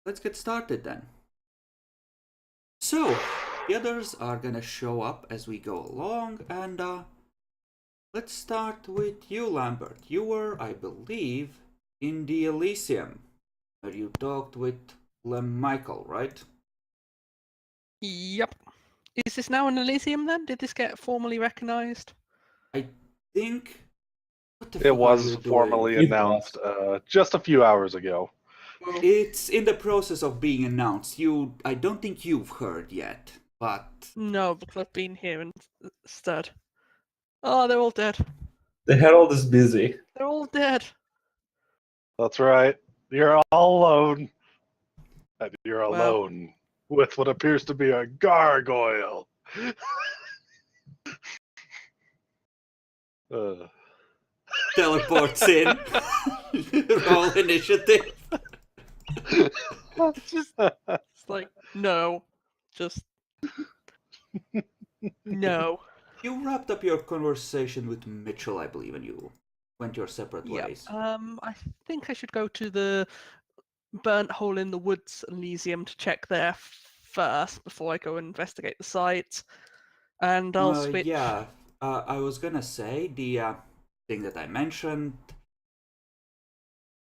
let's get started then. So, the others are gonna show up as we go along, and let's start with you, Lambert. You were, I believe, in the Elysium, where you talked with Michael, right? Yep. Is this now an Elysium then? Did this get formally recognized? I think... What the It fuck are was we doing? formally It announced just a few hours ago. It's in the process of being announced. I don't think you've heard yet, but... No, because I've been here instead. Oh, they're all dead. The Herald is busy. They're all dead. That's right. You're all alone. And you're Well. alone with what appears to be a gargoyle. Teleports in. Roll initiative. It's like, no. Just... No. You wrapped up your conversation with Mitchell, I believe, and you went your separate ways. I think I should go to the burnt hole in the woods Elysium to check there first before I go investigate the site. And I'll switch. Yeah, I was gonna say the thing that I mentioned.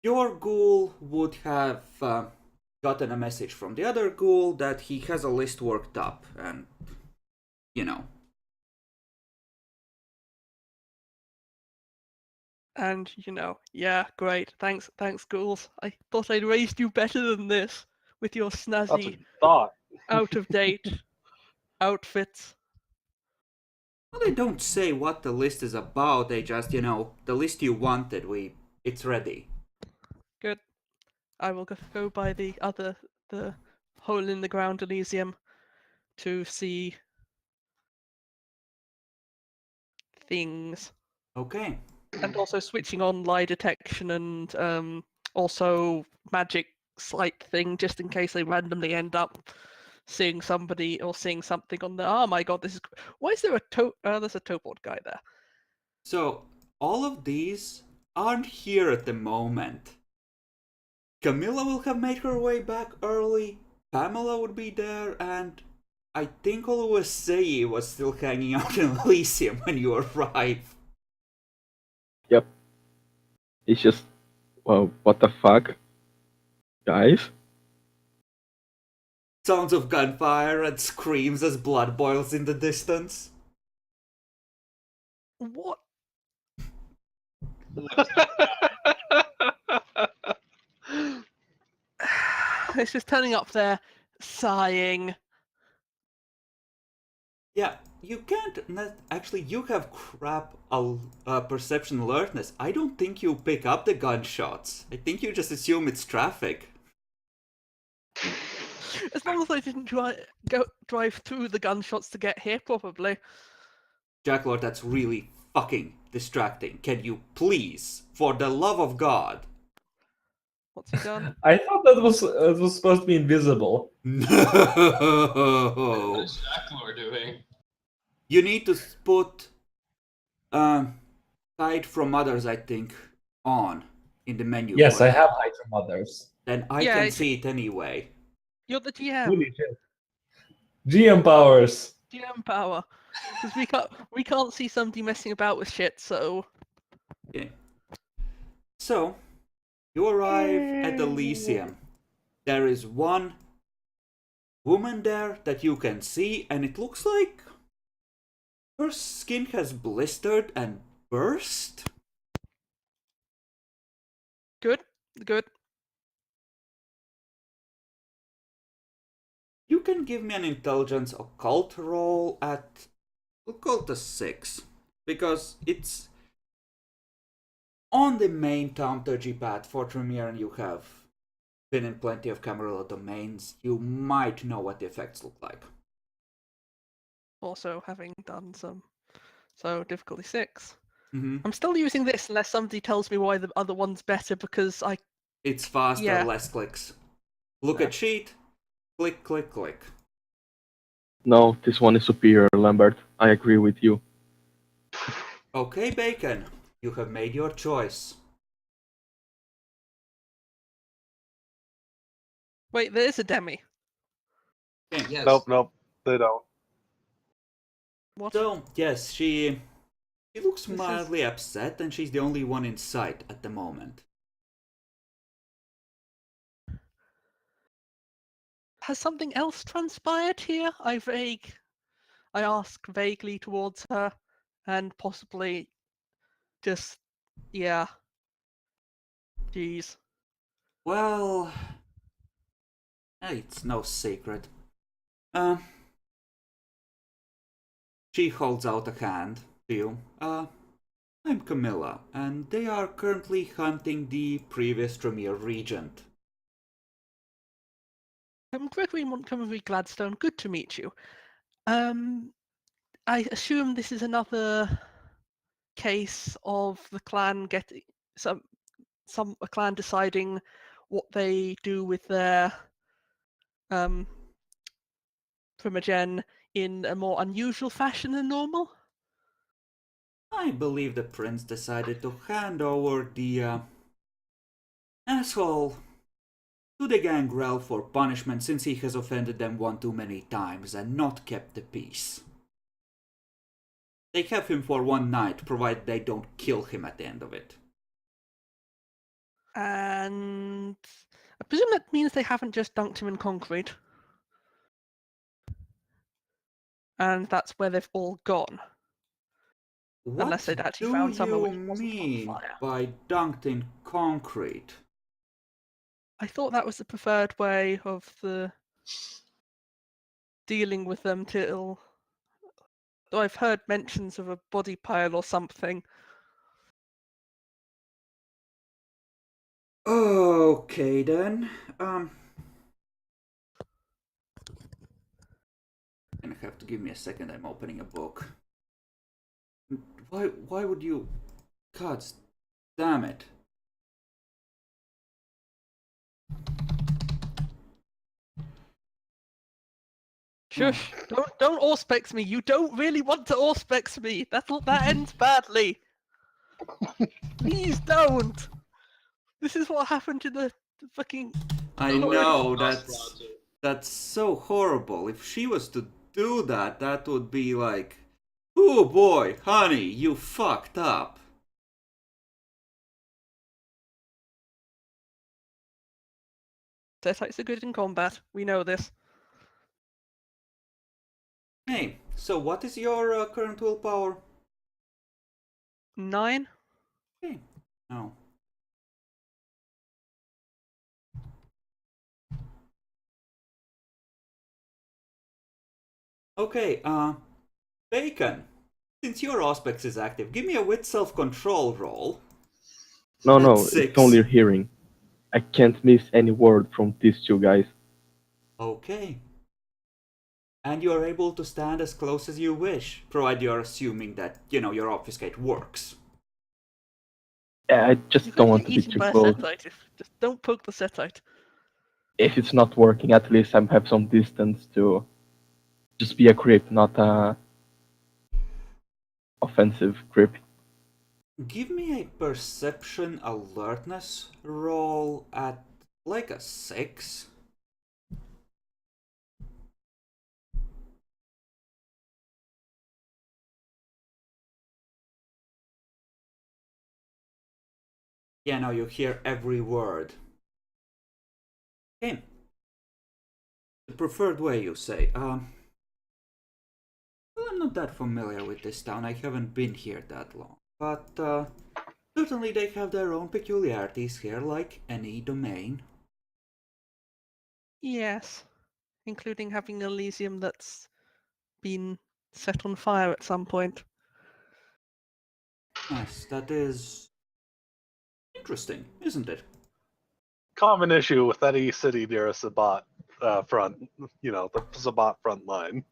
Your ghoul would have gotten a message from the other ghoul that he has a list worked up, and you know. And, yeah, great. Thanks, ghouls. I thought I'd raised you better than this with your That's what snazzy, you thought. out-of-date outfits. Well, they don't say what the list is about. They just, the list you wanted. It's ready. Good. I will go by the hole in the ground Elysium to see things. Okay. And also switching on lie detection and also magic slight thing, just in case they randomly end up seeing somebody or seeing something on the... Oh my god, this is... Why is there there's a towboard guy there? So, all of these aren't here at the moment. Camilla will have made her way back early, Pamela would be there, and I think Oluwaseyi was still hanging out in Elysium when you arrived. Yep. It's just, well, what the fuck? Guys? Sounds of gunfire and screams as blood boils in the distance. What? It's just turning up there, sighing. Yeah, you can't... Actually, you have crap perception alertness. I don't think you pick up the gunshots. I think you just assume it's traffic. As long as I didn't drive through the gunshots to get here, probably. Jacklord, that's really fucking distracting. Can you please, for the love of God... What's he done? I thought that it was supposed to be invisible. No! What is Jacklor doing? You need to put hide from others, I think, on in the menu. Yes, I have hide from others. Then I can see it anyway. You're the GM. Holy shit. GM powers. GM power. Because we can't see somebody messing about with shit, so... Okay. So, you arrive at Elysium. There is one woman there that you can see, and it looks like her skin has blistered and burst. Good. You can give me an intelligence occult roll at... We'll call it a 6. Because it's... On the main thaumaturgy path for Tremere, and you have been in plenty of Camarilla domains, you might know what the effects look like. Also, having done some... So, difficulty 6. Mm-hmm. I'm still using this unless somebody tells me why the other one's better, because I... It's faster, Yeah. less clicks. Look at sheet. Click, click, click. No, this one is superior, Lambert. I agree with you. Okay, Bacon. You have made your choice. Wait, there is a demi. Okay. Yes. Nope, they don't. What? So, yes, she looks This is- mildly upset, and she's the only one in sight at the moment. Has something else transpired here? I ask vaguely towards her, and possibly just, yeah. Jeez. Well, it's no secret. She holds out a hand to you. I'm Camilla, and they are currently hunting the previous Tremere Regent. I'm Gregory Montgomery Gladstone. Good to meet you. I assume this is another case of the clan getting a clan deciding what they do with their primogen in a more unusual fashion than normal. I believe the prince decided to hand over the asshole to the gangrel for punishment since he has offended them one too many times and not kept the peace. They have him for one night, provided they don't kill him at the end of it. And I presume that means they haven't just dunked him in concrete. And that's where they've all gone. What Unless they'd actually do found somewhere you which wasn't on mean fire. by dunked in concrete? I thought that was the preferred way of the dealing with them till. Though I've heard mentions of a body pile or something. Okay then. Gonna have to give me a second. I'm opening a book. Why would you? God damn it! Shush! Don't auspex me. You don't really want to auspex me. That ends badly. Please don't. This is what happened to the fucking. I Lord. know Lost that's Roger. that's so horrible. If she was to do that, that would be like, oh boy, honey, you fucked up. Setites are good in combat. We know this. Hey, so what is your current willpower? 9. Okay, no. Okay, Bacon. Since your Auspex is active, give me a wit self-control roll. No, That's no, 6. it's only hearing. I can't miss any word from these two guys. Okay. And you are able to stand as close as you wish, provided you're assuming that, your obfuscate works. I You just could don't get want to be eaten too by a close. setite. Just don't poke the setite. If it's not working, at least I have some distance to just be a creep, not a offensive creep. Give me a perception alertness roll at like a 6. Yeah, now you hear every word. Okay. The preferred way, you say. Well, I'm not that familiar with this town. I haven't been here that long. But, certainly they have their own peculiarities here, like any domain. Yes. Including having Elysium that's been set on fire at some point. Yes, that is interesting, isn't it? Common issue with any city near a Sabbat front, the Sabbat front line.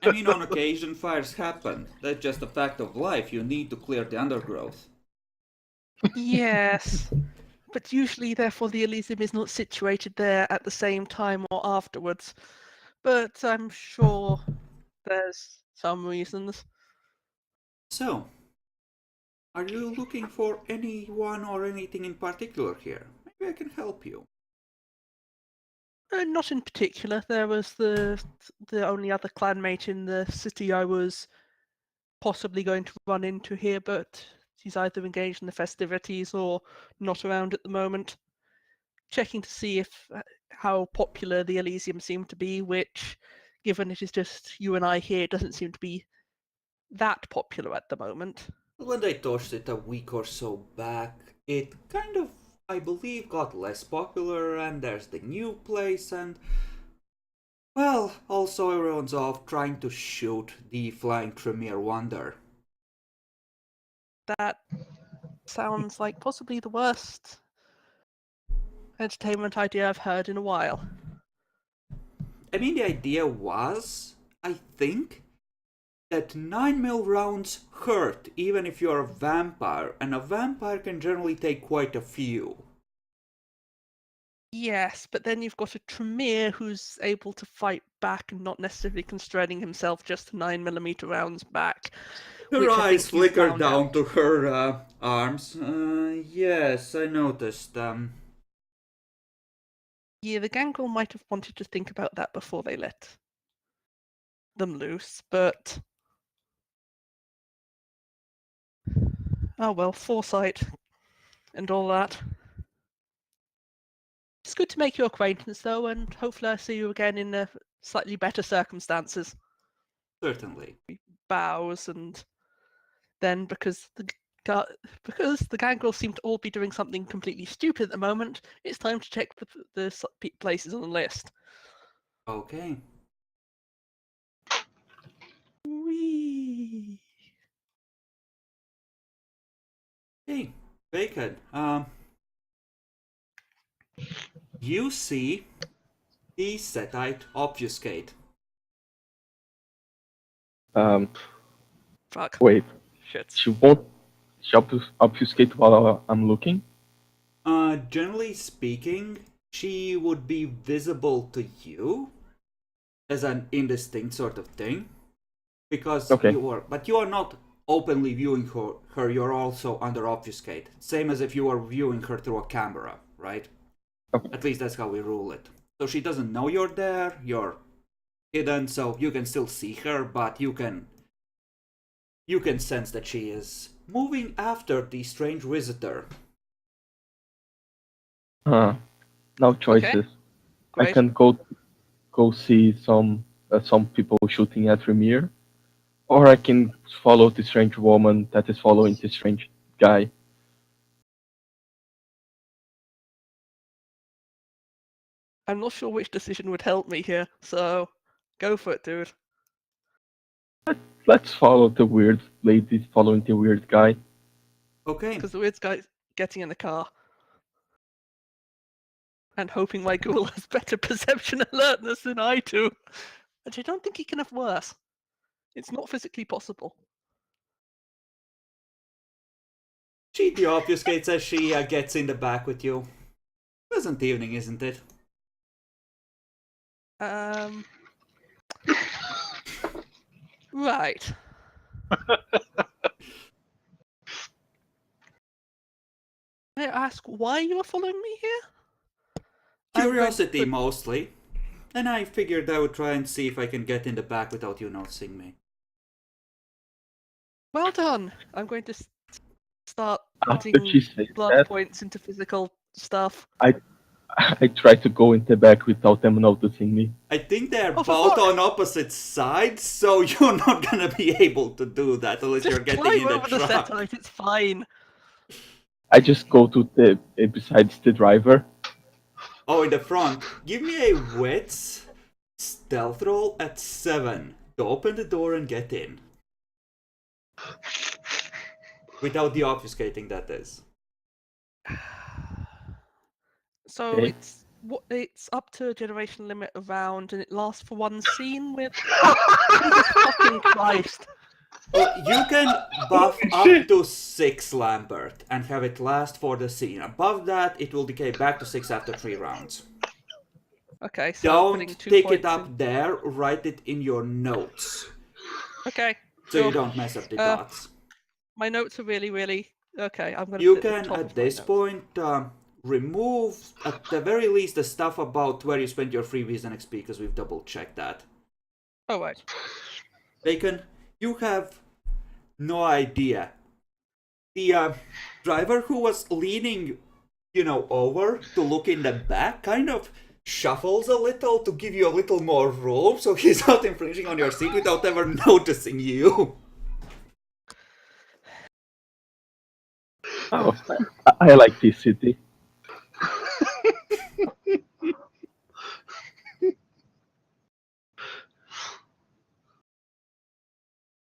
I mean, on occasion fires happen. That's just a fact of life. You need to clear the undergrowth. Yes. But usually, therefore, the Elysium is not situated there at the same time or afterwards. But I'm sure there's some reasons. So, are you looking for anyone or anything in particular here? Maybe I can help you. Not in particular. There was the only other clanmate in the city I was possibly going to run into here, but he's either engaged in the festivities or not around at the moment. Checking to see if how popular the Elysium seemed to be, which, given it is just you and I here, doesn't seem to be that popular at the moment. When they touched it a week or so back, it kind of, I believe, got less popular, and there's the new place, and well, also everyone's off trying to shoot the Flying Tremere Wonder. That sounds like possibly the worst entertainment idea I've heard in a while. I mean, the idea was, I think, that 9mm rounds hurt even if you're a vampire, and a vampire can generally take quite a few. Yes, but then you've got a Tremere who's able to fight back and not necessarily constraining himself just to 9mm rounds back. Her which I think eyes you flicker found down out. to her arms. Yes, I noticed. Yeah, the Gangrel might have wanted to think about that before they let them loose, but oh well, foresight and all that. It's good to make your acquaintance though, and hopefully I see you again in slightly better circumstances. Certainly. Bows, and then because the Gangrel seem to all be doing something completely stupid at the moment, it's time to check the places on the list. Okay. Whee! Hey, Bacon. You see the Setite obfuscate. Fuck. Wait, Shit. she won't obfuscate while I'm looking? Generally speaking, she would be visible to you as an indistinct sort of thing, because Okay. you are not openly viewing her. You're also under obfuscate, same as if you were viewing her through a camera, right? Okay. At least that's how we rule it. So she doesn't know you're there. You're hidden, so you can still see her, but you can sense that she is moving after the strange visitor. No choices. I Great. can go see some people shooting at Remir, or I can follow the strange woman that is following the strange guy. I'm not sure which decision would help me here, so go for it, dude. Let's follow the weird lady following the weird guy. Okay. Because the weird guy's getting in the car. And hoping my ghoul has better perception alertness than I do. But I don't think he can have worse. It's not physically possible. She deobfuscates as she gets in the back with you. Pleasant evening, isn't it? Right. May I ask why you are following me here? I'm going to Curiosity put- mostly. And I figured I would try and see if I can get in the back without you noticing me. Well done. I'm going to start After putting she says blood that, points into physical stuff. I try to go in the back without them noticing me. I think they're Oh, for both fuck. on opposite sides, so you're not gonna be able to do that unless Just you're getting climb in the over the truck. satellite, it's fine. I just go to the besides the driver. Oh, in the front. Give me a wits stealth roll at 7 to open the door and get in. Without the obfuscating, that is. So Okay. it's up to a generation limit of round, and it lasts for one scene with. Jesus fucking Christ! Well, you can buff up to 6, Lambert, and have it last for the scene. Above that, it will decay back to 6 after 3 rounds. Okay, so putting Don't 2 pick points it up in. there, write it in your notes. Okay. So you sure. don't mess up the dots. My notes are really. Okay, I'm gonna You put it at can, the top at of my this notes. point, remove, at the very least, the stuff about where you spent your freebies and XP, because we've double-checked that. Oh, right. Bacon, you have no idea. The driver who was leaning, over to look in the back kind of shuffles a little to give you a little more room, so he's not infringing on your seat without ever noticing you. Oh, I like this city.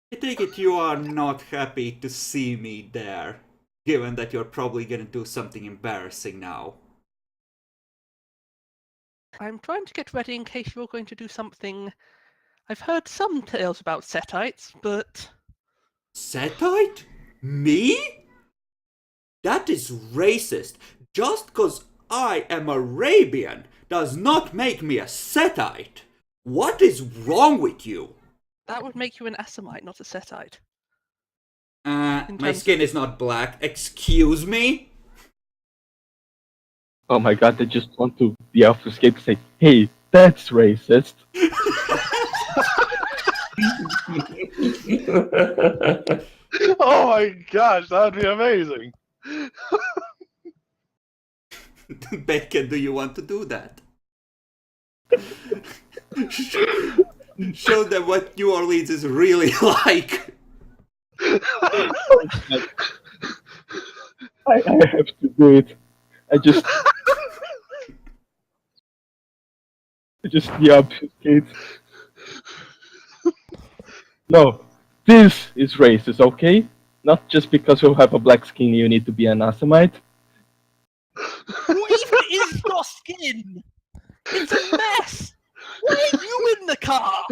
I take it you are not happy to see me there, given that you're probably gonna do something embarrassing now. I'm trying to get ready in case you're going to do something. I've heard some tales about Setites, but Setite? Me? That is racist. Just cause I am Arabian does not make me a Setite. What is wrong with you? that would make you an Assamite, not a Setite. My terms skin is not black. Excuse me? Oh my god, they just want to the obfuscate to say, hey, that's racist. Oh my gosh, that would be amazing. Bacon, do you want to do that? Show them what New Orleans is really like. I have to do it. I just the obfuscate. No, this is racist, okay? Not just because you have a black skin you need to be an Assamite. What even is your skin? It's a mess! Why are you in the car?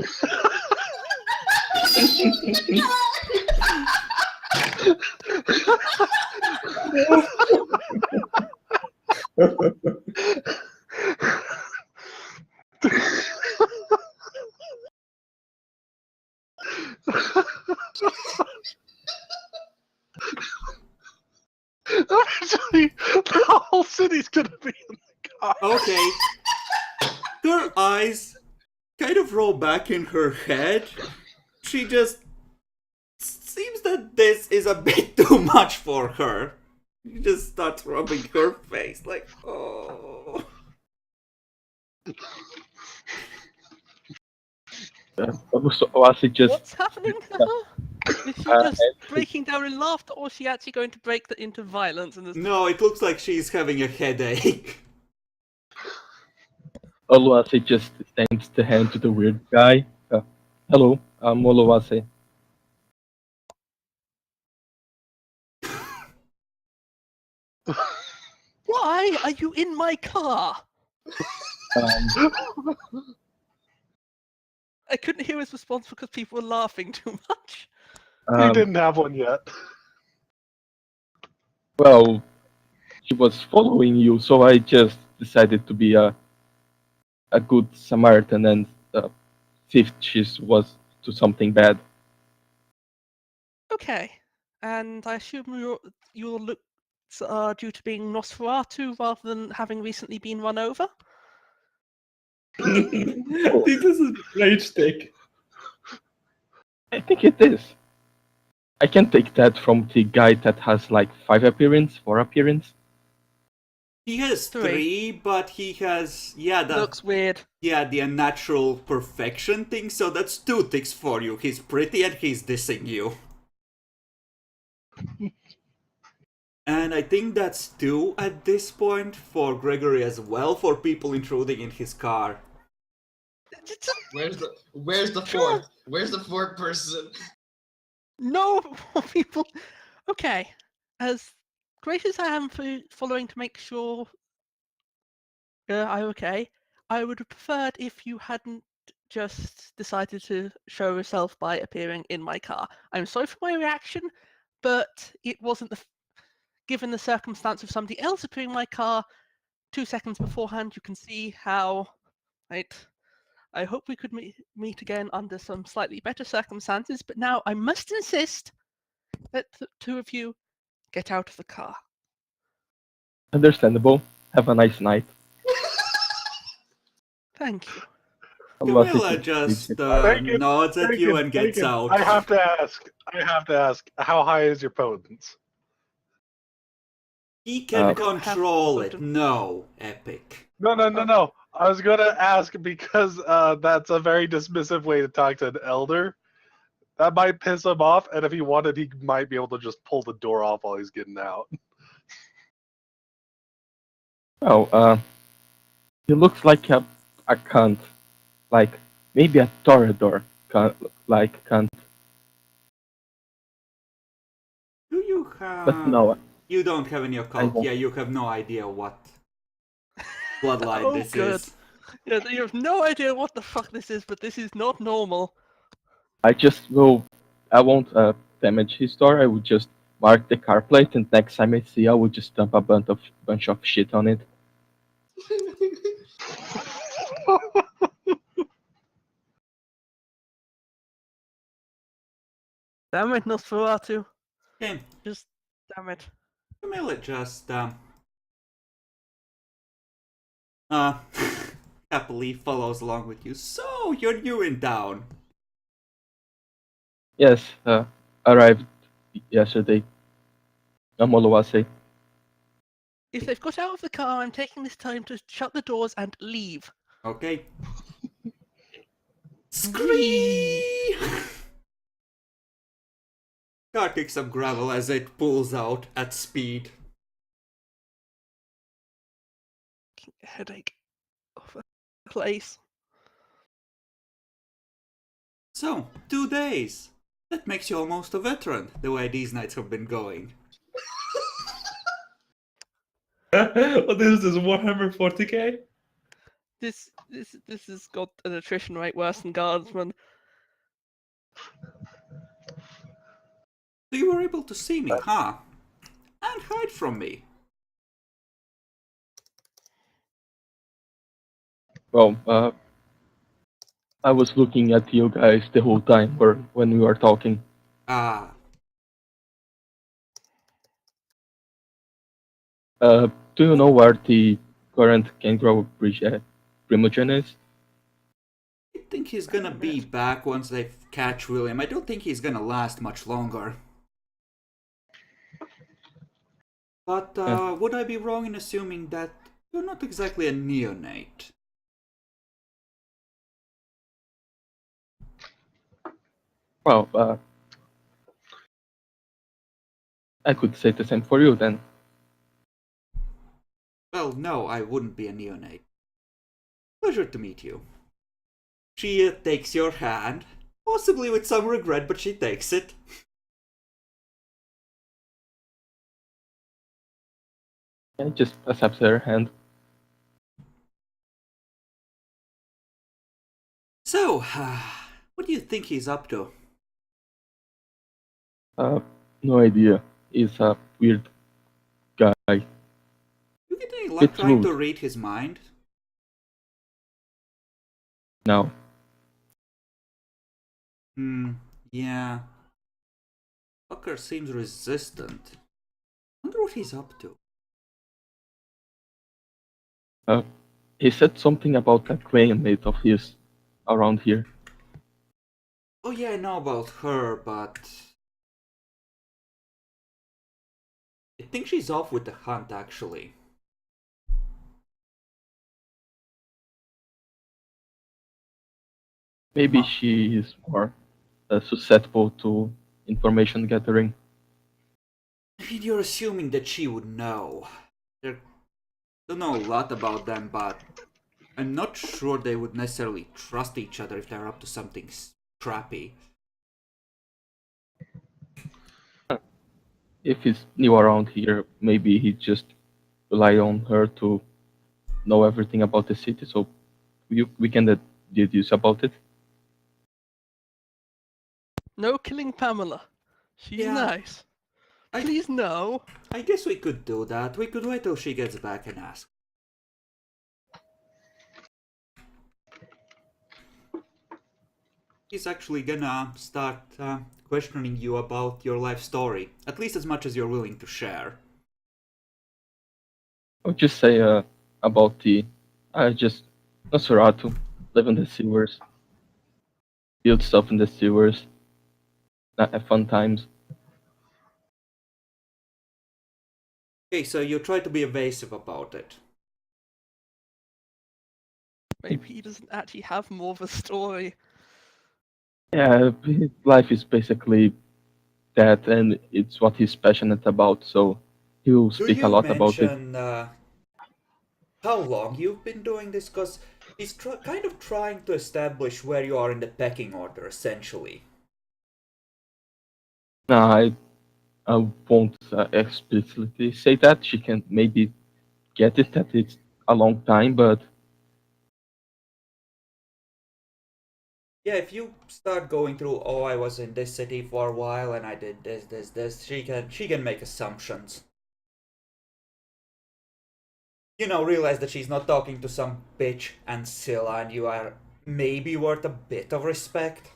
Eventually, the whole city's gonna be in the car. Okay. Her eyes kind of roll back in her head. She just seems that this is a bit too much for her. She just starts rubbing her face like, oh. Was it just What's happening to her? Is she just breaking down in laughter, or is she actually going to break into violence? And No, it looks like she's having a headache. Oluwase just extends the hand to the weird guy? Hello, I'm Oluwase. Why are you in my car? I couldn't hear his response because people were laughing too much. He didn't have one yet. Well, she was following you, so I just decided to be a good Samaritan and see if she was to something bad. Okay, and I assume your looks are due to being Nosferatu rather than having recently been run over? This is a rage take. I think it is. I can take that from the guy that has like 4 appearance. He has 3, but he has, Looks weird. the unnatural perfection thing, so that's 2 ticks for you. He's pretty and he's dissing you. And I think that's 2 at this point for Gregory as well, for people intruding in his car. Where's the fourth? Where's the fourth person? No people. Okay, as great as I am for following to make sure I'm okay, I would have preferred if you hadn't just decided to show yourself by appearing in my car. I'm sorry for my reaction, but it wasn't given the circumstance of somebody else appearing in my car 2 seconds beforehand. You can see how, right? I hope we could meet again under some slightly better circumstances, but now I must insist that the 2 of you get out of the car. Understandable. Have a nice night. Thank you. Allah Camilla says just Bacon, nods at you bacon, and gets bacon. out. I have to ask, how high is your potence? He can Don't have control it. potent- No, Epic. No. I was gonna ask because that's a very dismissive way to talk to an elder. That might piss him off, and if he wanted, he might be able to just pull the door off while he's getting out. Oh, he looks like a cunt. Like, maybe a Toreador cunt, like cunt. Do you have... But no, You don't have any occult. won't. Yeah, you have no idea what bloodline Oh, this good. is. Yeah, you have no idea what the fuck this is, but this is not normal. I won't damage his door. I would just mark the car plate, and next time I see, I would just dump a bunch of shit on it. Damn it, Nosferatu. Okay, Just damn it. Camilla just happily follows along with you. So you're new in town. Yes, arrived yesterday. Amolowase. If they've got out of the car, I'm taking this time to shut the doors and leave. Okay. Scream! Car kicks some gravel as it pulls out at speed. Headache of a place. So, 2 days. That makes you almost a veteran, the way these nights have been going. What is this, Warhammer 40k? This has got an attrition rate worse than Guardsman. So you were able to see me, huh? And hide from me. Well, I was looking at you guys the whole time, or when we were talking. Ah, Do you know where the current Kangaroo Primogen is? I think he's gonna be back once they catch William. I don't think he's gonna last much longer. But Yeah. would I be wrong in assuming that you're not exactly a neonate? Well, I could say the same for you then. Well, no, I wouldn't be a neonate. Pleasure to meet you. She takes your hand, possibly with some regret, but she takes it. I just accept her hand. So, what do you think he's up to? No idea. He's a weird guy. You get any luck Bit trying to rude. read his mind? Now, Yeah. Fucker seems resistant. Wonder what he's up to. he said something about a classmate of his around here. Oh yeah, I know about her, but... I think she's off with the hunt, actually. Maybe she is more susceptible to information gathering. I mean, you're assuming that she would know. I don't know a lot about them, but I'm not sure they would necessarily trust each other if they're up to something scrappy. If he's new around here, maybe he just rely on her to know everything about the city, so we can deduce about it. No killing Pamela. She's Yeah. nice. Please no. I guess we could do that. We could wait till she gets back and ask. He's actually gonna start questioning you about your life story, at least as much as you're willing to share. I would just say about the just Nosferatu, live in the sewers, build stuff in the sewers, have fun times. Okay, so you try to be evasive about it. Maybe he doesn't actually have more of a story. Yeah, his life is basically that, and it's what he's passionate about. So he will Do speak a you lot about it. mention how long you've been doing this? Because he's kind of trying to establish where you are in the pecking order, essentially. No, I won't explicitly say that. She can maybe get it that it's a long time, but Yeah, if you start going through, oh, I was in this city for a while and I did this, she can make assumptions. You know, realize that she's not talking to some bitch and Scylla, and you are maybe worth a bit of respect.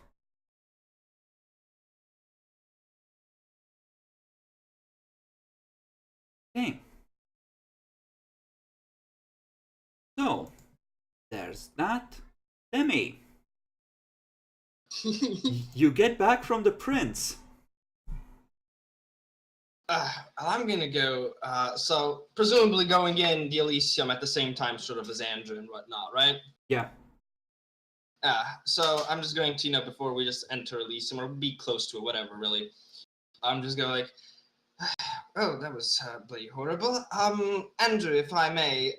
Okay. So, there's that. Demi, you get back from the prince. I'm gonna go. So presumably going in the Elysium at the same time, sort of as Andrew and whatnot, right? Yeah. So I'm just going to, before we just enter Elysium or be close to it, whatever, really. I'm just going like, oh, that was bloody horrible. Andrew, if I may,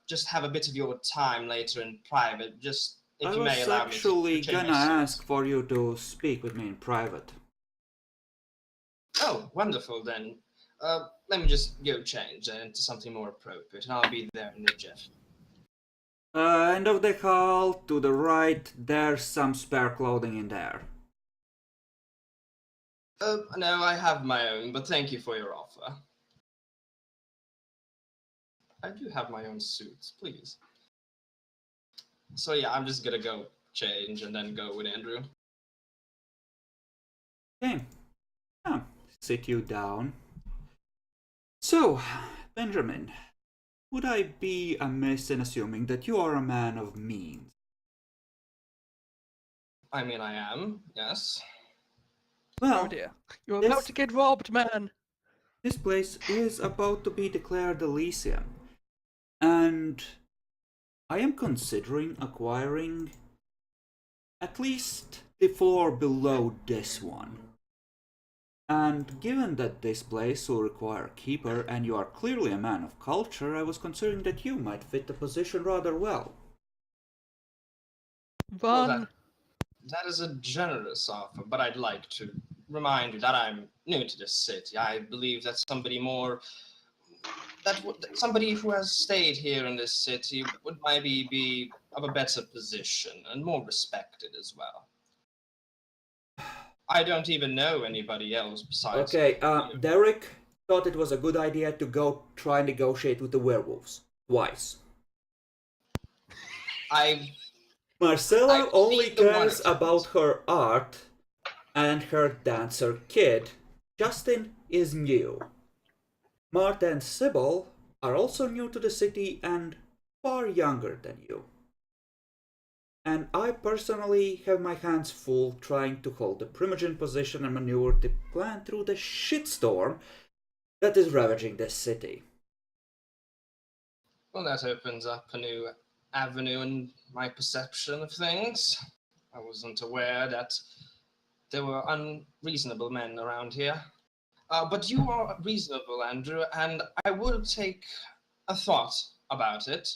just have a bit of your time later in private, just if I you may was allow me to actually change gonna my suit. ask for you to speak with me in private. Oh, wonderful then. Let me just go change into something more appropriate, and I'll be there in a jiff. End of the hall, to the right, there's some spare clothing in there. No, I have my own, but thank you for your offer. I do have my own suits, please. So yeah, I'm just gonna go change and then go with Andrew. Okay. Sit you down. So, Benjamin, would I be amiss in assuming that you are a man of means? I mean, I am, yes. Well, Oh dear. You're about to get robbed, man. this place is about to be declared Elysium, and I am considering acquiring at least the floor below this one. And given that this place will require a keeper, and you are clearly a man of culture, I was considering that you might fit the position rather well. Well, Run. that is a generous offer, but I'd like to remind you that I'm new to this city. I believe that somebody who has stayed here in this city would maybe be of a better position and more respected as well. I don't even know anybody else besides. Okay, Derek thought it was a good idea to go try and negotiate with the werewolves. Twice. Marcella I've only seen the one cares or two. about her art and her dancer kid. Justin is new. Martha and Sybil are also new to the city and far younger than you. And I personally have my hands full trying to hold the Primogen position and maneuver the plan through the shitstorm that is ravaging this city. Well, that opens up a new avenue in my perception of things. I wasn't aware that there were unreasonable men around here. But you are reasonable, Andrew, and I will take a thought about it.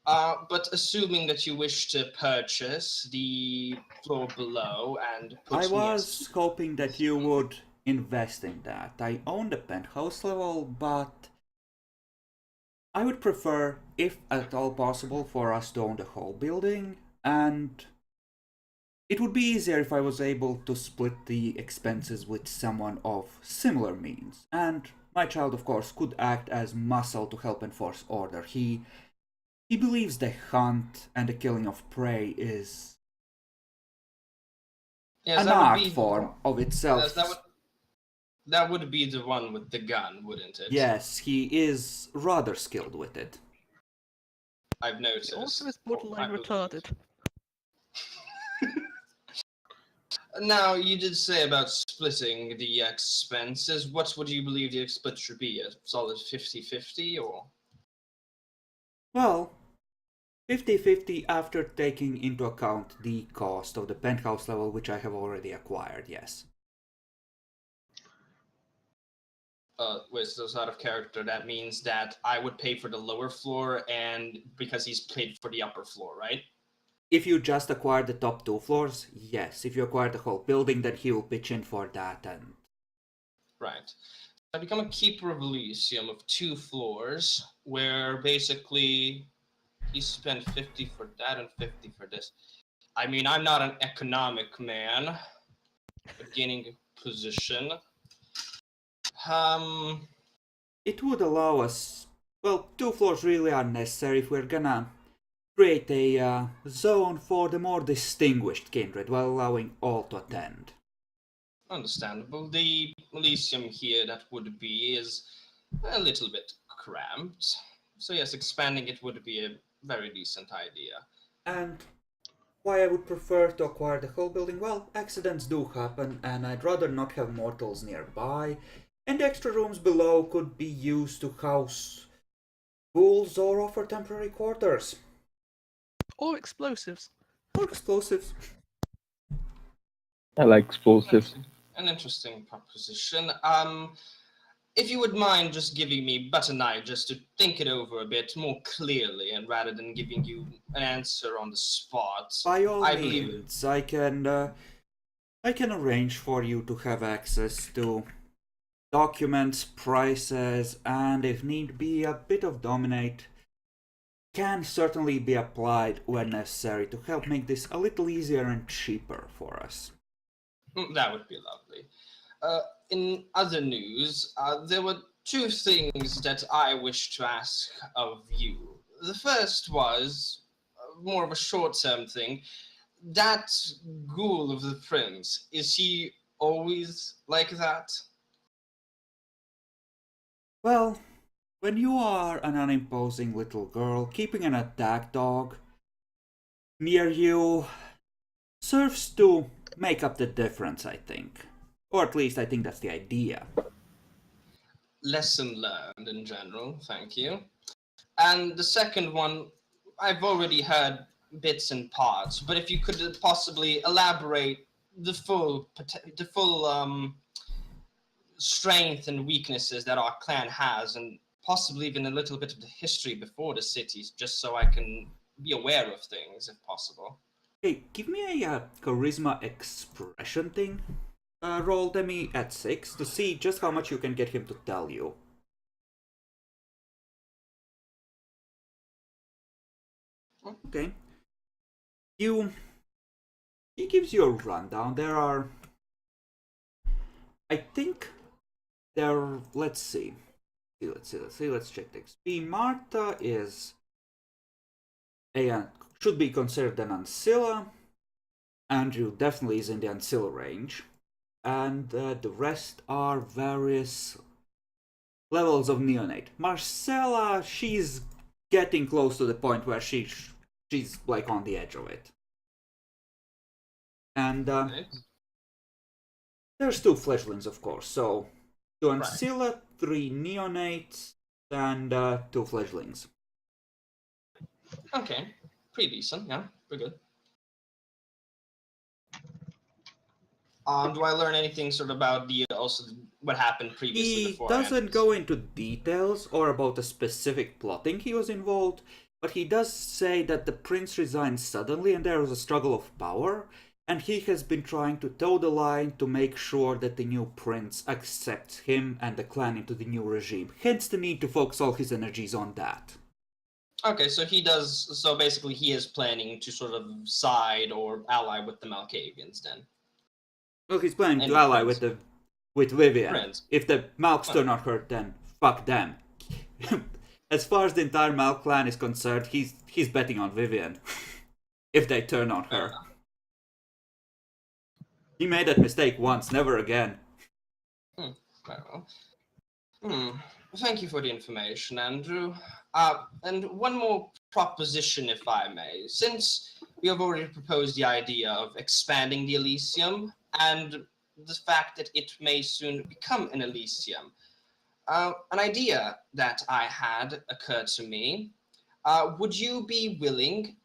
But assuming that you wish to purchase the floor below and put I me was hoping that you would invest in that. I own the penthouse level, but I would prefer, if at all possible, for us to own the whole building, and it would be easier if I was able to split the expenses with someone of similar means. And my child, of course, could act as muscle to help enforce order. He believes the hunt and the killing of prey is Yes, an that would art be form of itself. Yes, That would be the one with the gun, wouldn't it? Yes, he is rather skilled with it. I've noticed. He also is or borderline I believe. retarded. Now, you did say about splitting the expenses. What would you believe the split should be? A solid 50-50 or? Well, 50-50 after taking into account the cost of the penthouse level, which I have already acquired, yes. With those out of character, that means that I would pay for the lower floor, and because he's paid for the upper floor, right? If you just acquire the top 2 floors, yes. If you acquire the whole building, then he will pitch in for that and... Right. I become a keeper of Elysium of 2 floors, where basically he spent 50 for that and 50 for this. I mean, I'm not an economic man, but gaining a position. It would allow us... Well, 2 floors really are necessary if we're gonna create a zone for the more distinguished kindred while allowing all to attend. Understandable. The Elysium here that would be is a little bit cramped. So yes, expanding it would be a very decent idea. And why I would prefer to acquire the whole building? Well, accidents do happen, and I'd rather not have mortals nearby, and the extra rooms below could be used to house ghouls or offer temporary quarters. Or explosives. Or explosives. I like explosives. An interesting proposition. If you would mind just giving me but a night just to think it over a bit more clearly, and rather than giving you an answer on the spot. By all I believe it. means, I can arrange for you to have access to documents, prices, and if need be, a bit of dominate can certainly be applied when necessary to help make this a little easier and cheaper for us. That would be lovely. In other news, there were 2 things that I wish to ask of you. The first was more of a short-term thing. That ghoul of the prince, is he always like that? Well, when you are an unimposing little girl, keeping an attack dog near you serves to make up the difference, I think. Or at least I think that's the idea. Lesson learned in general, thank you. And the second one, I've already heard bits and parts, but if you could possibly elaborate the full strength and weaknesses that our clan has, and possibly even a little bit of the history before the cities, just so I can be aware of things, if possible. Okay, give me a charisma expression thing. Roll Demi at 6 to see just how much you can get him to tell you. Okay. He gives you a rundown. There are... I think there... Let's see. Let's check the XP. Marta is... should be considered an Ancilla. Andrew definitely is in the Ancilla range. And the rest are various levels of neonate. Marcella, she's getting close to the point where she's like on the edge of it. And there's 2 fledglings, of course. So 2 Ancilla, 3 neonates, and 2 fledglings. Okay, pretty decent. Yeah, pretty good. Do I learn anything sort of about what happened previously? He before doesn't go into details or about the specific plotting he was involved, but he does say that the prince resigned suddenly and there was a struggle of power, and he has been trying to toe the line to make sure that the new prince accepts him and the clan into the new regime, hence the need to focus all his energies on that. Okay, so basically he is planning to sort of side or ally with the Malkavians then. Well, he's planning to ally with Vivian. Friends. If the Malks turn on her, then fuck them. As far as the entire Malk clan is concerned, he's betting on Vivian. If they turn on her. He made that mistake once, never again. Well, thank you for the information, Andrew. And one more proposition, if I may. Since we have already proposed the idea of expanding the Elysium and the fact that it may soon become an Elysium, an idea that I had occurred to me. Would you be willing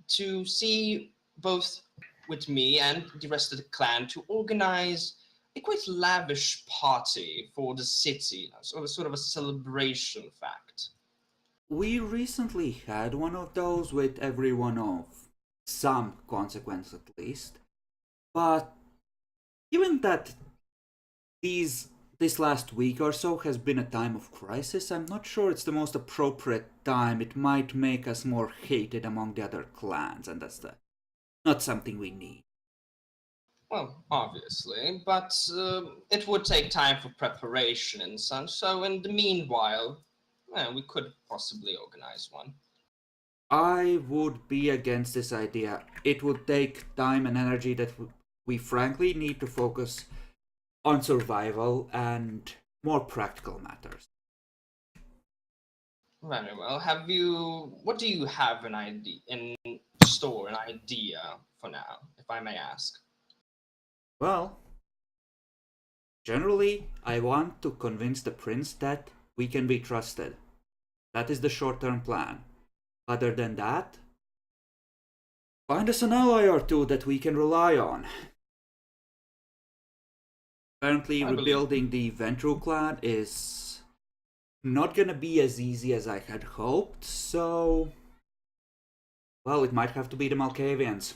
to see both with me and the rest of the clan to organize a quite lavish party for the city, sort of a celebration fact? We recently had one of those with everyone of some consequence at least. But given that this last week or so has been a time of crisis, I'm not sure it's the most appropriate time. It might make us more hated among the other clans, and that's not something we need. Well, obviously, but it would take time for preparation and such, so in the meanwhile, well, we could possibly organize one. I would be against this idea. It would take time and energy that we frankly need to focus on survival and more practical matters. Very well. What do you have an idea in store, an idea for now, if I may ask? Well, generally, I want to convince the prince that we can be trusted. That is the short-term plan. Other than that, find us an ally or two that we can rely on. Apparently, rebuilding the Ventru clan is not gonna be as easy as I had hoped, so... well, it might have to be the Malkavians.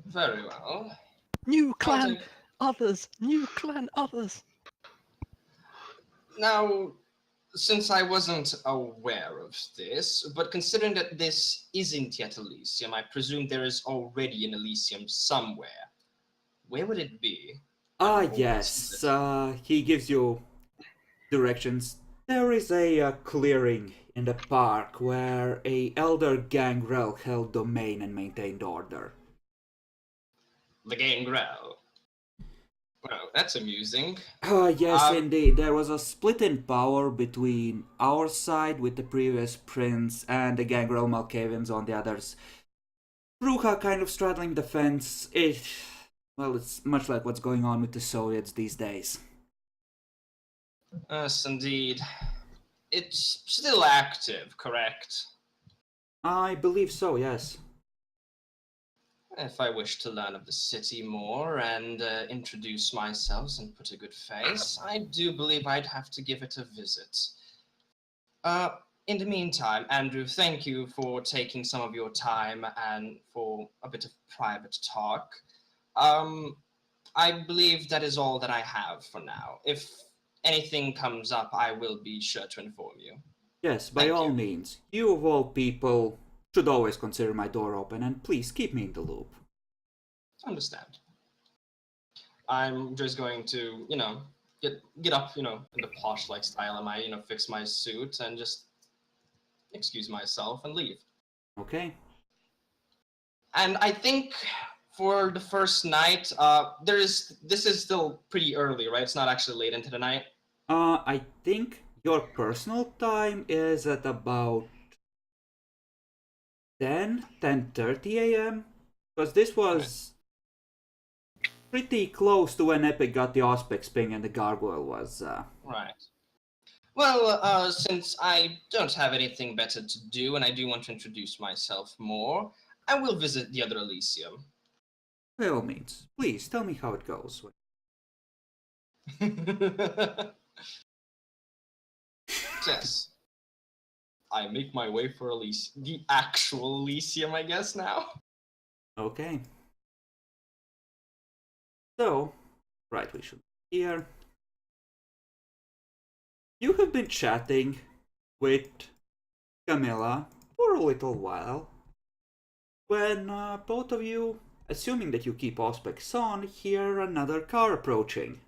Very well. New clan, others. New clan, others. Now, since I wasn't aware of this, but considering that this isn't yet Elysium, I presume there is already an Elysium somewhere. Where would it be? Yes, he gives you directions. There is a clearing in the park where a elder gangrel held domain and maintained order. The gangrel. Well, that's amusing. Yes, indeed. There was a split in power between our side with the previous prince and the gangrel Malkavians on the others. Ruha kind of straddling the fence. Well, it's much like what's going on with the Soviets these days. Yes, indeed. It's still active, correct? I believe so, yes. If I wish to learn of the city more and introduce myself and put a good face, I do believe I'd have to give it a visit. In the meantime, Andrew, thank you for taking some of your time and for a bit of private talk. I believe that is all that I have for now. If anything comes up, I will be sure to inform you. Yes, by all means. You of all people should always consider my door open, and please keep me in the loop. Understand. I'm just going to, get up, in the posh-like style, and fix my suit and just excuse myself and leave. Okay. And I think for the first night, this is still pretty early, right? It's not actually late into the night. I think your personal time is at about 10:30 a.m. Because this was pretty close to when Epic got the Auspex ping and the gargoyle was... Right. Well, since I don't have anything better to do and I do want to introduce myself more, I will visit the other Elysium. By all means, please tell me how it goes. Yes. I make my way for Elysium, the actual Elysium, I guess, now. Okay. So, right, we should be here. You have been chatting with Camilla for a little while, when both of you, assuming that you keep Auspex on, hear another car approaching.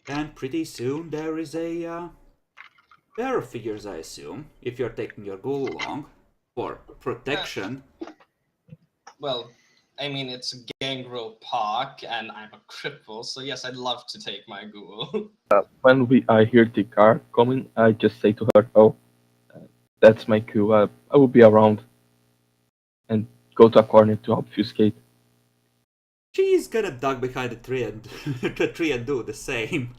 And pretty soon there is a pair of figures, I assume, if you're taking your ghoul along, for protection. Well, I mean, it's a gangrel park, and I'm a cripple, so yes, I'd love to take my ghoul. When I hear the car coming, I just say to her, "Oh, that's my cue. I will be around," and go to a corner to obfuscate. She's gonna duck behind the tree and the tree and do the same.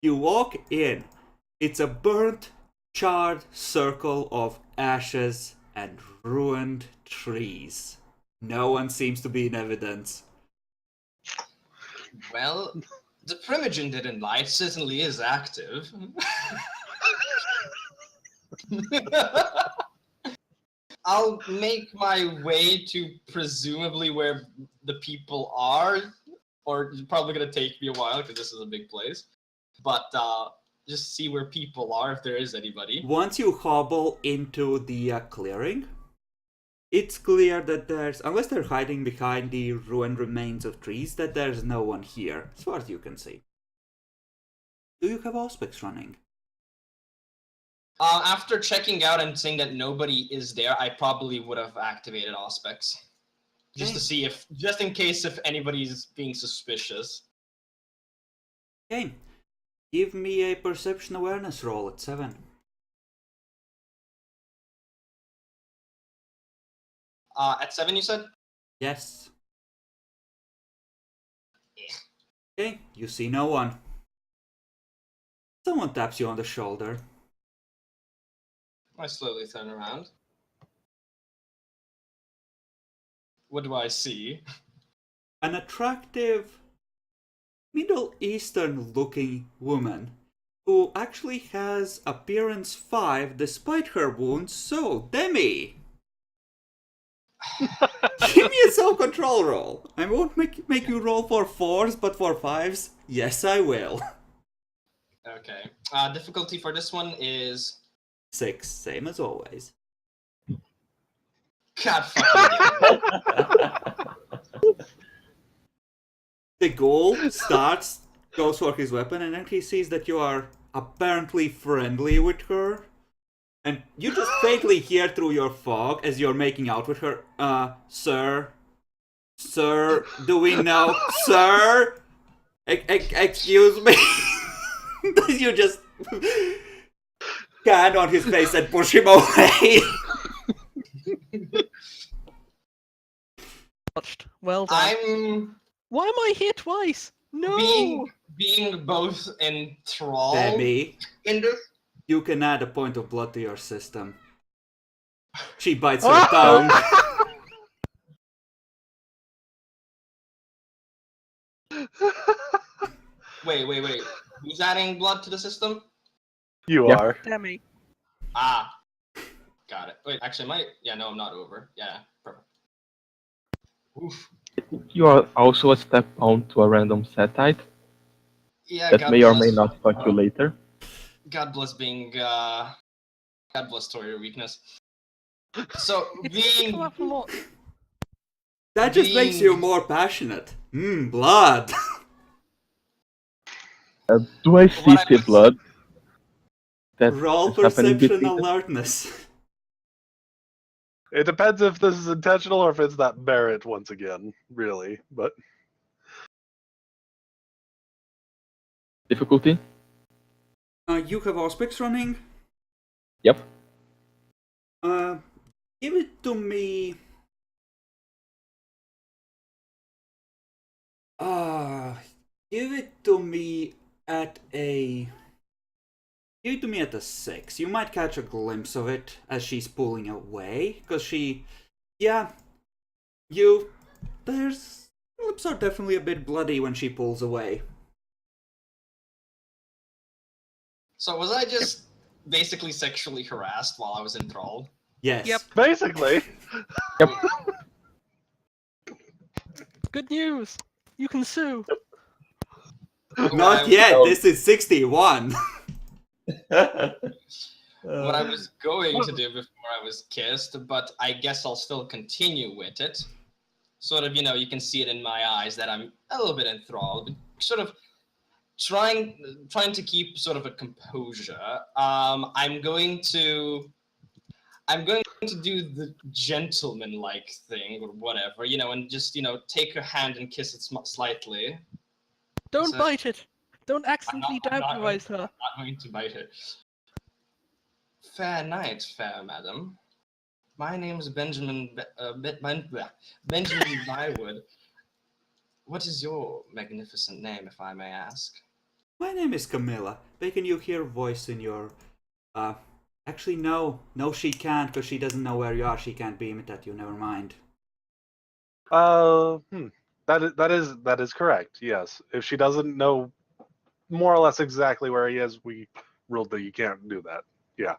You walk in. It's a burnt, charred circle of ashes and ruined trees. No one seems to be in evidence. Well, the Primogen didn't lie. It certainly is active. I'll make my way to presumably where the people are, or it's probably gonna take me a while because this is a big place. But just see where people are if there is anybody. Once you hobble into the clearing, it's clear that there's, unless they're hiding behind the ruined remains of trees, that there's no one here, as far as you can see. Do you have Auspex running? After checking out and seeing that nobody is there, I probably would have activated Auspex. Just to see if, just in case if anybody's being suspicious. Okay. Give me a perception awareness roll at 7. At 7, you said? Yes. Okay, you see no one. Someone taps you on the shoulder. I slowly turn around. What do I see? An attractive, Middle Eastern looking woman who actually has appearance 5 despite her wounds. So, Demi! Give me a self-control roll. I won't make you roll for 4s, but for 5s, yes I will. Okay. Difficulty for this one is 6, same as always. God fucking damn it. The ghoul goes for his weapon, and then he sees that you are apparently friendly with her. And you just faintly hear through your fog as you're making out with her, sir, do we know, sir? Excuse me? You just hand on his face and push him away. Well done. I'm Why am I here twice? No! being both enthralled Demi, in this. you can add a point of blood to your system. She bites her tongue. Wait. Who's adding blood to the system? You Yeah. are. Demi. Ah. Got it. Wait, actually, no, I'm not over. Yeah, perfect. Oof. You are also a step bound to a random setite Yeah, that God may or may bless. not fuck you later. God bless being, God bless Tori weakness. So, It's come being, up a lot. That just makes you Being- more passionate. Blood. Do I see What I the was- blood? That Roll is happening perception between them? alertness. It depends if this is intentional or if it's that Barrett once again, really. But Difficulty? You have Auspex running. Yep. Give it to me. Give it to me at a. Give it to me at a 6. You might catch a glimpse of it as she's pulling away, because she. Yeah. There's. Lips are definitely a bit bloody when she pulls away. so was I just basically sexually harassed while I was enthralled? Yes. Yep. basically, Good news! You can sue. Not I- yet. This is 61. What I was going to do before I was kissed, but I guess I'll still continue with it. Sort of, you can see it in my eyes that I'm a little bit enthralled, sort of trying to keep sort of a composure. I'm going to do the gentleman-like thing or whatever, and just, take her hand and kiss it slightly. Don't So- bite it. Don't accidentally I'm not going- devilize her. I'm not going to bite her. Fair night, fair madam. My name is Benjamin Benjamin Bywood. What is your magnificent name, if I may ask? My name is Camilla. Bacon, you hear a voice in your... Actually, no. No, she can't, because she doesn't know where you are. She can't beam it at you. Never mind. That is correct. Yes, if she doesn't know more or less exactly where he is, we ruled that you can't do that. Yeah.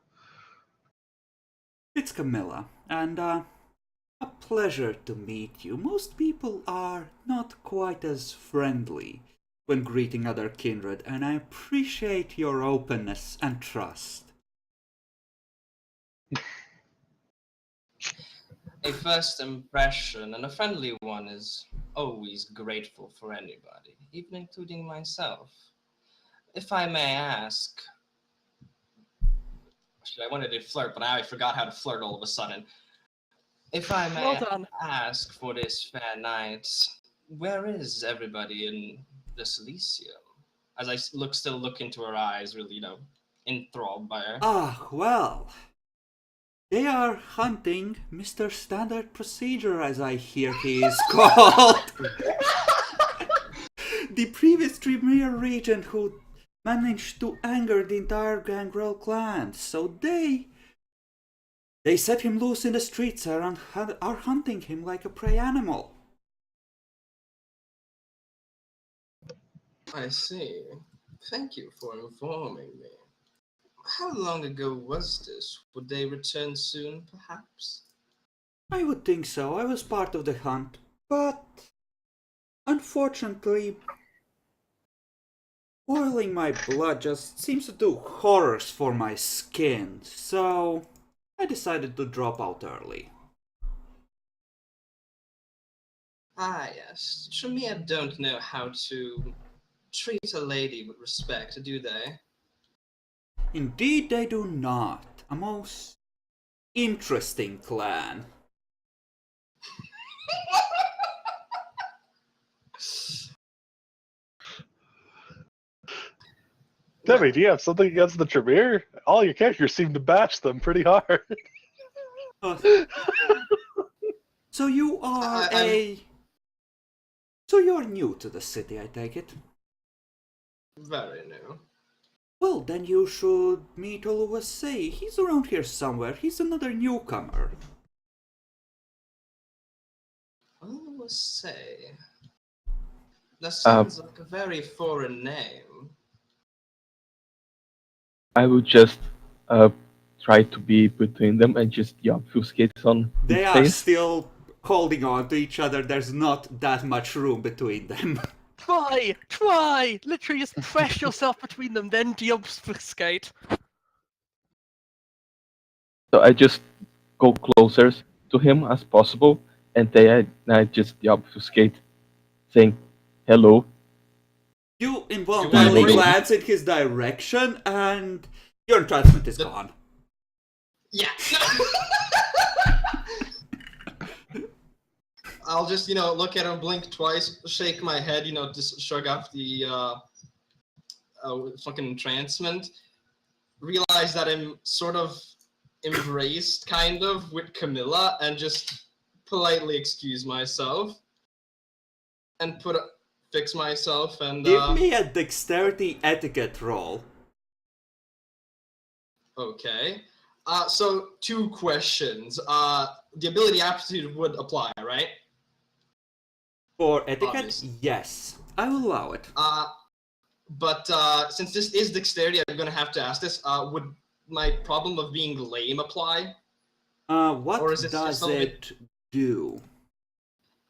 It's Camilla, and a pleasure to meet you. Most people are not quite as friendly when greeting other kindred, and I appreciate your openness and trust. A first impression, and a friendly one, is always grateful for anybody, even including myself. If I may ask, actually, I wanted to flirt, but I forgot how to flirt all of a sudden. If I may Well done. ask for this fair night, where is everybody in this Elysium? As I still look into her eyes, really, enthralled by her. Ah, well. They are hunting Mr. Standard Procedure, as I hear he is called. The previous Tremere regent who managed to anger the entire Gangrel clan. So they set him loose in the streets and are hunting him like a prey animal. I see. Thank you for informing me. How long ago was this? Would they return soon, perhaps? I would think so. I was part of the hunt, but unfortunately, boiling my blood just seems to do horrors for my skin, so I decided to drop out early. Ah, yes. Tremere don't know how to treat a lady with respect, do they? Indeed, they do not. A most interesting clan. Debbie, do you have something against the Tremere? All your characters seem to bash them pretty hard. Uh, so you are I'm- So you're new to the city, I take it? Very new. Well, then you should meet Oluwase. He's around here somewhere. He's another newcomer. Oh, let's say. That sounds like a very foreign name. I would just try to be between them and just obfuscate on They his are face. still holding on to each other. There's not that much room between them. Try! Literally just press yourself between them, then deobfuscate. So I just go closer to him as possible, and then I just obfuscate, saying hello. You involuntarily You- glance in his direction, and your entrancement is gone. Yeah. I'll just, look at him, blink twice, shake my head, just shrug off the fucking entrancement. Realize that I'm sort of embraced, kind of, with Camilla, and just politely excuse myself and fix myself and Give me a dexterity etiquette roll. Okay. So 2 questions. The ability aptitude would apply, right? For etiquette, Obviously. yes. I will allow it. But since this is dexterity, I'm gonna have to ask this. Would my problem of being lame apply? What Or is it does just something- it do?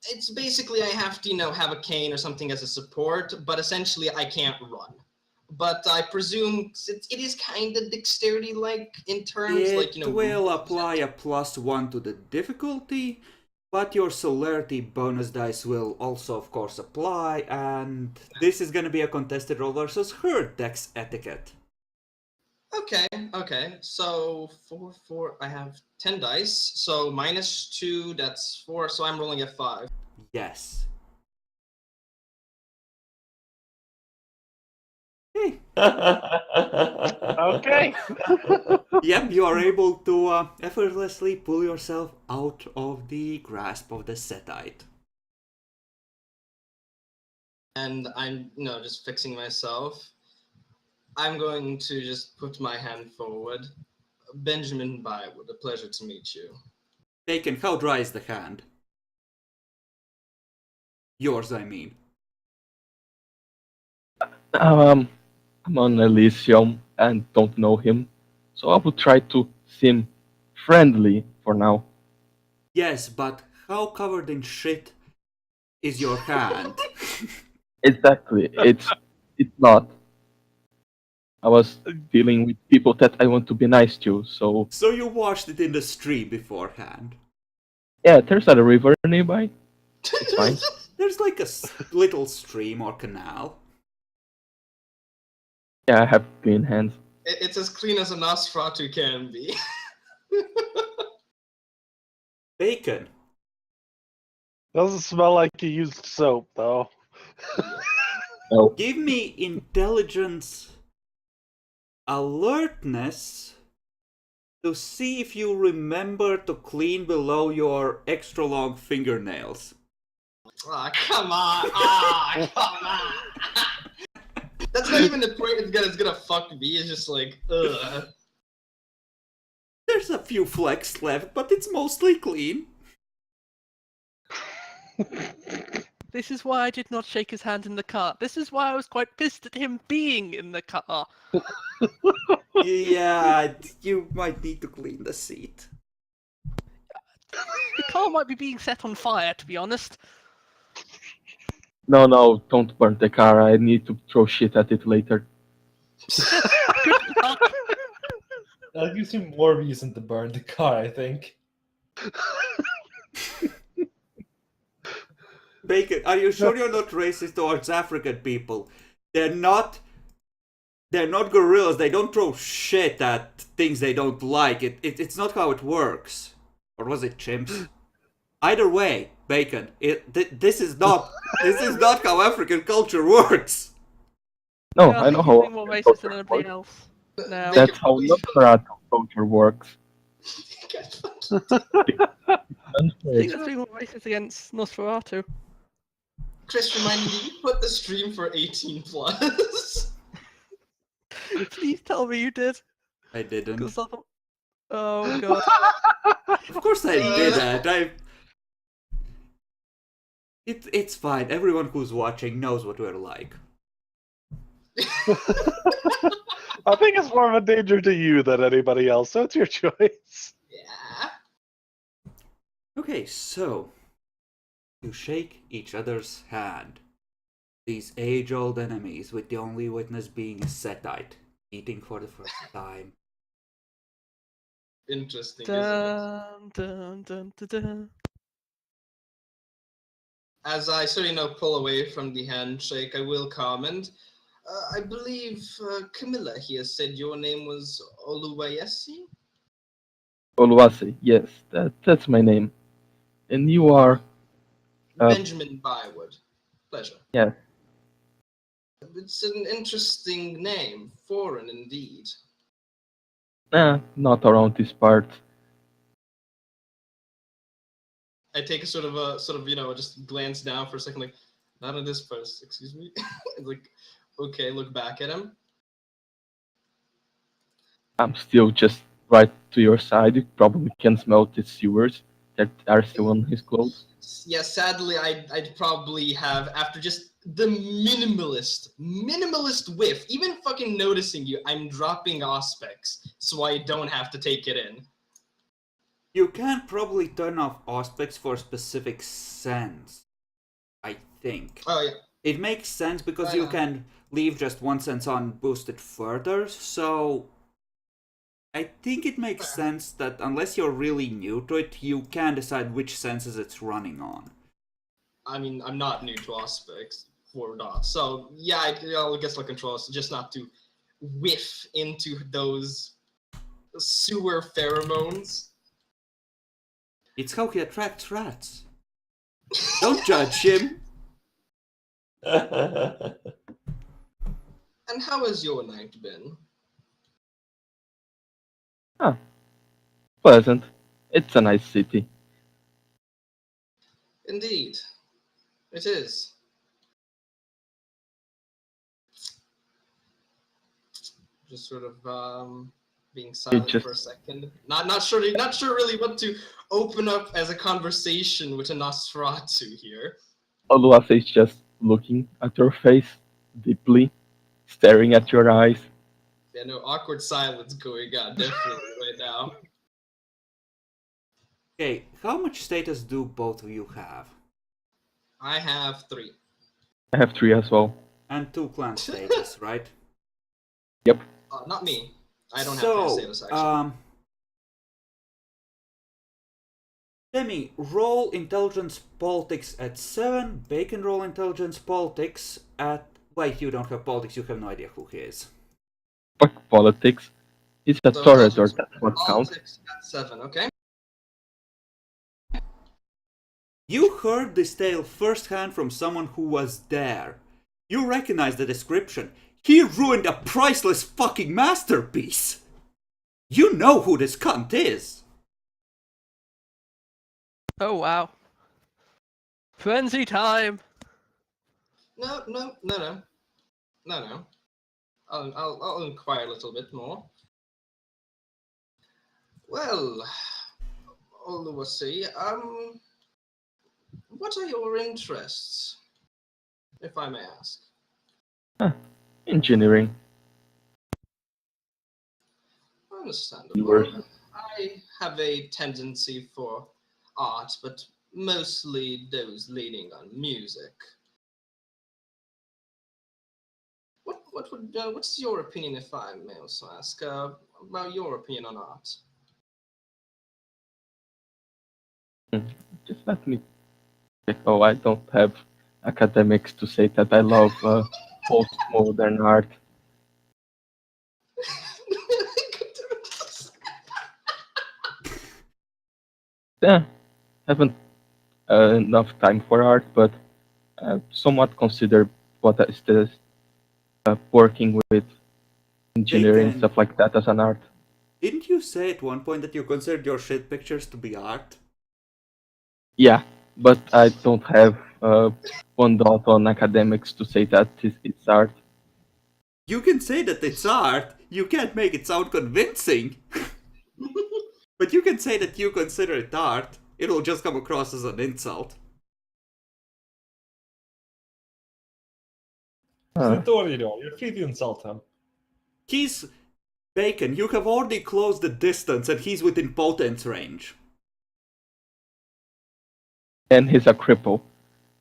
It's basically I have to, have a cane or something as a support, but essentially I can't run. But I presume since it is kind of dexterity-like in terms, It will apply a +1 to the difficulty, but your celerity bonus dice will also, of course, apply, and this is going to be a contested roll versus her dex etiquette. Okay. So 4. I have 10 dice. So -2. That's 4. So I'm rolling a 5. Yes. Hey. Okay. Yep, you are able to effortlessly pull yourself out of the grasp of the Setite. And I'm just fixing myself. I'm going to just put my hand forward. Benjamin Bywood, a pleasure to meet you. Bacon, how dry is the hand? Yours, I mean. I'm on Elysium and don't know him, so I will try to seem friendly for now. Yes, but how covered in shit is your hand? Exactly, it's not. I was dealing with people that I want to be nice to, so So you washed it in the stream beforehand. yeah, there's a river nearby. It's fine. There's like a little stream or canal. Yeah, I have clean hands. It's as clean as a Nosferatu can be. Bacon, Doesn't smell like you used soap, though. No, give me intelligence alertness to see if you remember to clean below your extra long fingernails. Ah, come on. Come on. That's not even the point it's gonna fuck me. It's just like, ugh. There's a few flecks left, but it's mostly clean. This is why I did not shake his hand in the car. This is why I was quite pissed at him being in the car. Yeah, you might need to clean the seat. The car might be being set on fire, to be honest. no, don't burn the car. I need to throw shit at it later. Good luck. That gives you more reason to burn the car, I think. Bacon, are you sure you're not racist towards African people? They're not gorillas. They don't throw shit at things they don't like. It's not how it works. Or was it chimps? Either way, Bacon, this is not how African culture works. No, Yeah, I know think how. you're being more racist than anybody works. else. Now, That's how Nosferatu culture works. I think that's being more racist against Nosferatu. Chris, remind me, did you put the stream for 18 plus? Please tell me you did. I didn't. 'Cause I thought... Oh god. Of course I didn't. It's fine. Everyone who's watching knows what we're like. I think it's more of a danger to you than anybody else, so it's your choice. Yeah. Okay, so you shake each other's hand. These age-old enemies, with the only witness being a Setite, eating for the first time. Interesting, isn't it? Dun. As I sort of pull away from the handshake, I will comment. I believe Camilla here said your name was Oluwayesi? Oluwase, yes, that's my name. And you are, Benjamin Bywood. Pleasure. yeah. It's an interesting name, foreign indeed. Not around this part. I take a just glance down for a second, like, not in this place, excuse me. Like, okay, look back at him. I'm still just right to your side. You probably can smell the sewers that are still on his clothes. Yeah, sadly, I'd probably have, after just the minimalist whiff, even fucking noticing you, I'm dropping Auspex, so I don't have to take it in. You can probably turn off Auspex for specific sense, I think. Oh, yeah. It makes sense because you can leave just one sense on boosted further, so I think it makes sense that unless you're really new to it, you can decide which senses it's running on. I mean, I'm not new to Auspex for DOS, so yeah, I guess I'll control it, just not to whiff into those sewer pheromones. It's how he attracts rats. Don't judge him. And how has your night been? Ah, pleasant. It's a nice city. Indeed, it is. Just sort of being silent for a second. Not sure really what to open up as a conversation with a Nosferatu here. Oluwase is just looking at your face deeply, staring at your eyes. Yeah, no awkward silence going on definitely right now. Okay, how much status do both of you have? I have 3. I have 3 as well. And 2 clan status, right? Yep. Not me. I don't have clan status actually. Demi, roll intelligence politics at 7. Bacon, roll intelligence politics at... Wait, you don't have politics, you have no idea who he is. Fuck politics. He's a So turret, or that's what counts. politics at 7, okay? You heard this tale firsthand from someone who was there. You recognize the description. He ruined a priceless fucking masterpiece! You know who this cunt is! Oh wow. Frenzy time! No. I'll inquire a little bit more. Well, Oluwase, what are your interests, if I may ask? Engineering. Understandable. I have a tendency for art, but mostly those leaning on music. What's your opinion, if I may also ask, about your opinion on art? Just let me check. Oh, I don't have academics to say that I love postmodern art. Yeah, haven't enough time for art, but somewhat consider what is this working with engineering, Bacon. stuff like that as an art. Didn't you say at one point that you considered your shit pictures to be art? Yeah, but I don't have one dot on academics to say that it's art. You can say that it's art, you can't make it sound convincing. But you can say that you consider it art, it'll just come across as an insult. Tutorial, you're free to insult him. He's... Bacon, you have already closed the distance and he's within potence range. And he's a cripple.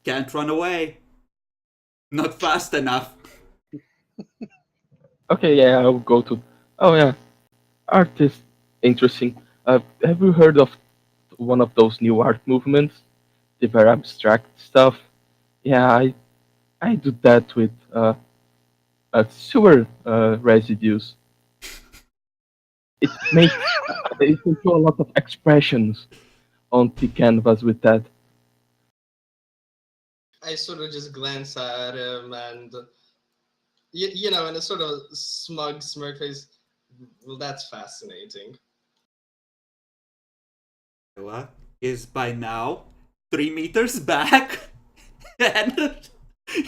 Can't run away. Not fast enough. Okay, yeah, I'll go to... Oh yeah, art is interesting. Have you heard of one of those new art movements? The very abstract stuff? Yeah, I do that with sewer residues. It makes you can do a lot of expressions on the canvas with that. I sort of just glance at him and, you know, in a sort of smug smirk face. Well, that's fascinating. Noah is by now 3 meters back and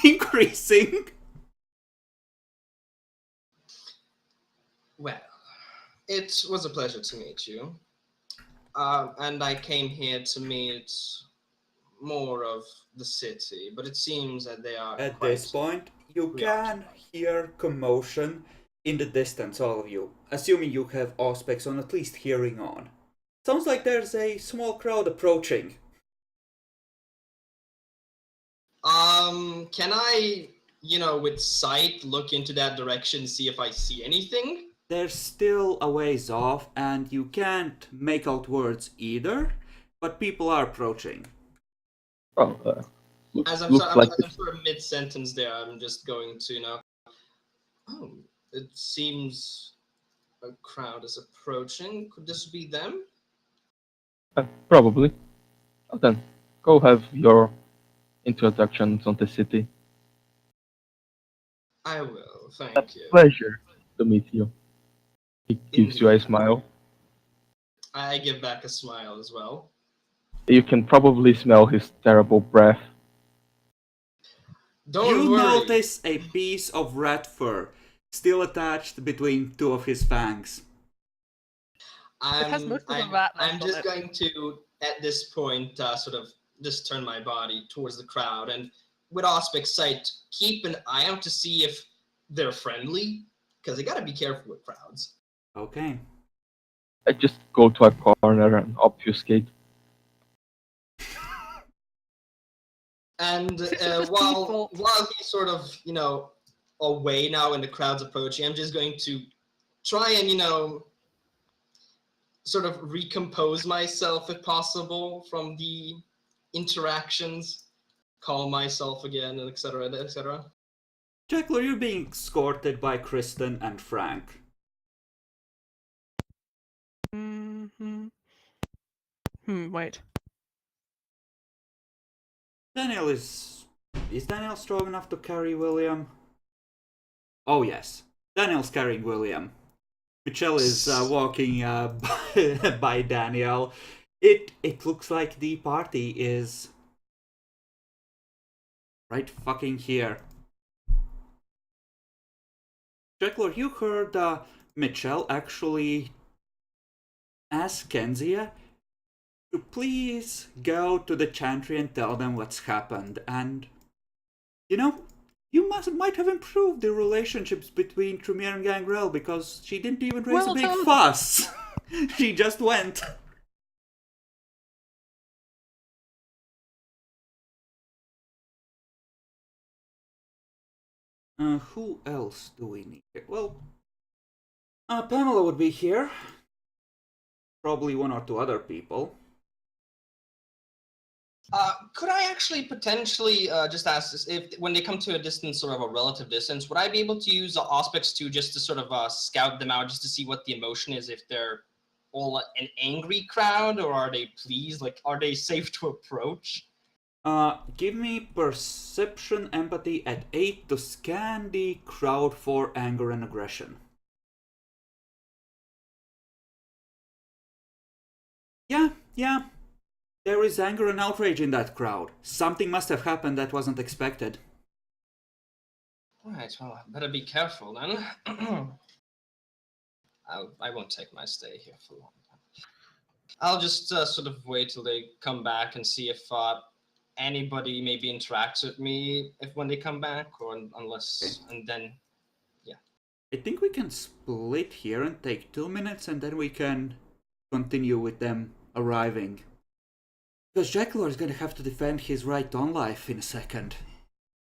increasing. Well, it was a pleasure to meet you. And I came here to meet more of the city, but it seems that they are At quite this point, you can preoccupied. hear commotion in the distance, all of you, assuming you have auspex on at least hearing on. Sounds like there's a small crowd approaching. Can I, you know, with sight, look into that direction, see if I see anything? They're still a ways off, and you can't make out words either, but people are approaching. Well, As I'm looks like sort of mid-sentence there, I'm just going to, you know, oh, It seems a crowd is approaching. Could this be them? Probably. Well then, go have your introductions on the city. I will, thank you. Pleasure to meet you. He gives you a smile. I give back a smile as well. You can probably smell his terrible breath. Don't You worry. notice a piece of rat fur still attached between two of his fangs. has most of the I'm, rat I'm left on just it. going to, at this point, sort of just turn my body towards the crowd and with Auspic sight, keep an eye out to see if they're friendly, because they gotta be careful with crowds. Okay. I just go to a corner and obfuscate. And Just while default. he's sort of, away now and the crowd's approaching, I'm just going to try and, sort of recompose myself if possible from the interactions, calm myself again, and etc., etc. Jekyll, you're being escorted by Kristen and Frank. Wait. Daniel is Daniel strong enough to carry William? Oh yes, Daniel's carrying William. Michelle is walking by Daniel. It looks like the party is right fucking here. Jekyll, you heard Michelle actually ask Kenzia to please go to the chantry and tell them what's happened, and you might have improved the relationships between Tremere and Gangrel because she didn't even raise Well a big done. fuss. She just went. Who else do we need here? Well, Pamela would be here. Probably one or two other people. Could I actually potentially just ask this, if when they come to a distance, sort of a relative distance, would I be able to use the Auspics too, just to sort of scout them out, just to see what the emotion is, if they're all an angry crowd, or are they pleased? Like, are they safe to approach? Give me perception empathy at 8 to scan the crowd for anger and aggression. Yeah. There is anger and outrage in that crowd. Something must have happened that wasn't expected. Right, well, I better be careful then. I won't take my stay here for long. I'll just sort of wait till they come back and see if anybody maybe interacts with me when they come back, or unless, Okay. and then, I think we can split here and take 2 minutes and then we can continue with them arriving. Because Jekyll is gonna have to defend his right on life in a second.